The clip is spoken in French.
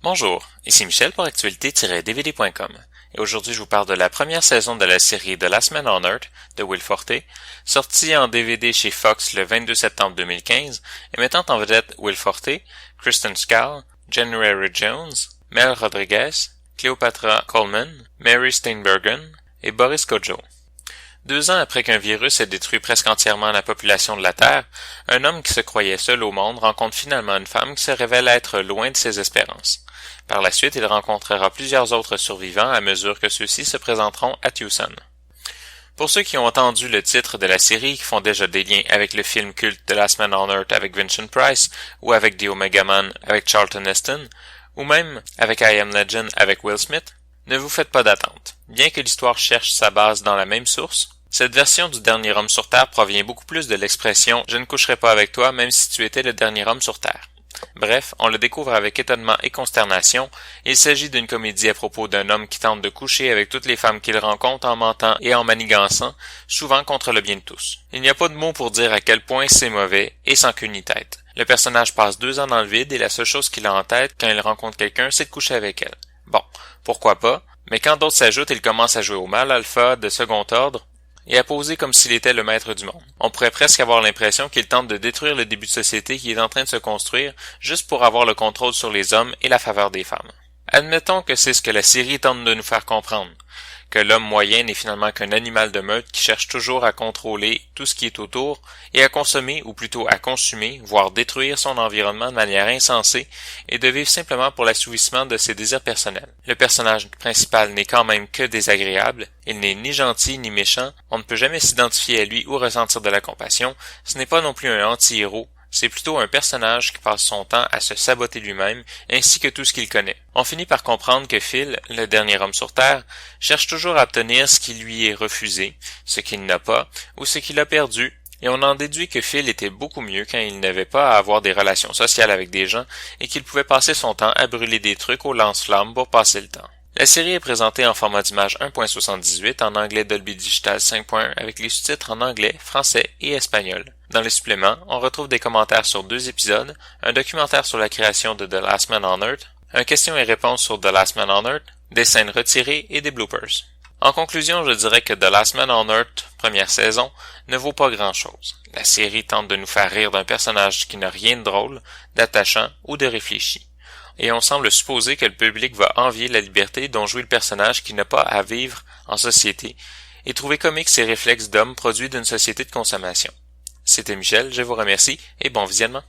Bonjour, ici Michel pour actualité-dvd.com et aujourd'hui je vous parle de la première saison de la série The Last Man on Earth de Will Forte, sortie en DVD chez Fox le 22 septembre 2015 et mettant en vedette Will Forte, Kristen Schaal, January Jones, Mel Rodriguez, Cleopatra Coleman, Mary Steenburgen et Boris Kodjoe. 2 ans après qu'un virus ait détruit presque entièrement la population de la Terre, un homme qui se croyait seul au monde rencontre finalement une femme qui se révèle être loin de ses espérances. Par la suite, il rencontrera plusieurs autres survivants à mesure que ceux-ci se présenteront à Tucson. Pour ceux qui ont entendu le titre de la série et qui font déjà des liens avec le film culte The Last Man on Earth avec Vincent Price ou avec The Omega Man avec Charlton Heston, ou même avec I Am Legend avec Will Smith, ne vous faites pas d'attente. Bien que l'histoire cherche sa base dans la même source, cette version du dernier homme sur Terre provient beaucoup plus de l'expression « Je ne coucherai pas avec toi même si tu étais le dernier homme sur Terre ». Bref, on le découvre avec étonnement et consternation. Il s'agit d'une comédie à propos d'un homme qui tente de coucher avec toutes les femmes qu'il rencontre en mentant et en manigançant, souvent contre le bien de tous. Il n'y a pas de mots pour dire à quel point c'est mauvais et sans queue ni tête. Le personnage passe 2 ans dans le vide et la seule chose qu'il a en tête quand il rencontre quelqu'un, c'est de coucher avec elle. Bon, pourquoi pas, mais quand d'autres s'ajoutent, il commence à jouer au mal alpha de second ordre et à poser comme s'il était le maître du monde. On pourrait presque avoir l'impression qu'il tente de détruire le début de société qui est en train de se construire juste pour avoir le contrôle sur les hommes et la faveur des femmes. Admettons que c'est ce que la série tente de nous faire comprendre, que l'homme moyen n'est finalement qu'un animal de meute qui cherche toujours à contrôler tout ce qui est autour et à consommer ou plutôt à consumer, voire détruire son environnement de manière insensée et de vivre simplement pour l'assouvissement de ses désirs personnels. Le personnage principal n'est quand même que désagréable, il n'est ni gentil ni méchant, on ne peut jamais s'identifier à lui ou ressentir de la compassion, ce n'est pas non plus un anti-héros, c'est plutôt un personnage qui passe son temps à se saboter lui-même, ainsi que tout ce qu'il connaît. On finit par comprendre que Phil, le dernier homme sur Terre, cherche toujours à obtenir ce qui lui est refusé, ce qu'il n'a pas, ou ce qu'il a perdu, et on en déduit que Phil était beaucoup mieux quand il n'avait pas à avoir des relations sociales avec des gens et qu'il pouvait passer son temps à brûler des trucs au lance-flammes pour passer le temps. La série est présentée en format d'image 1.78 en anglais Dolby Digital 5.1 avec les sous-titres en anglais, français et espagnol. Dans les suppléments, on retrouve des commentaires sur 2 épisodes, un documentaire sur la création de The Last Man on Earth, un question et réponse sur The Last Man on Earth, des scènes retirées et des bloopers. En conclusion, je dirais que The Last Man on Earth, première saison, ne vaut pas grand-chose. La série tente de nous faire rire d'un personnage qui n'a rien de drôle, d'attachant ou de réfléchi. Et on semble supposer que le public va envier la liberté dont jouit le personnage qui n'a pas à vivre en société et trouver comiques ces réflexes d'homme produits d'une société de consommation. C'était Michel, je vous remercie et bon visionnement.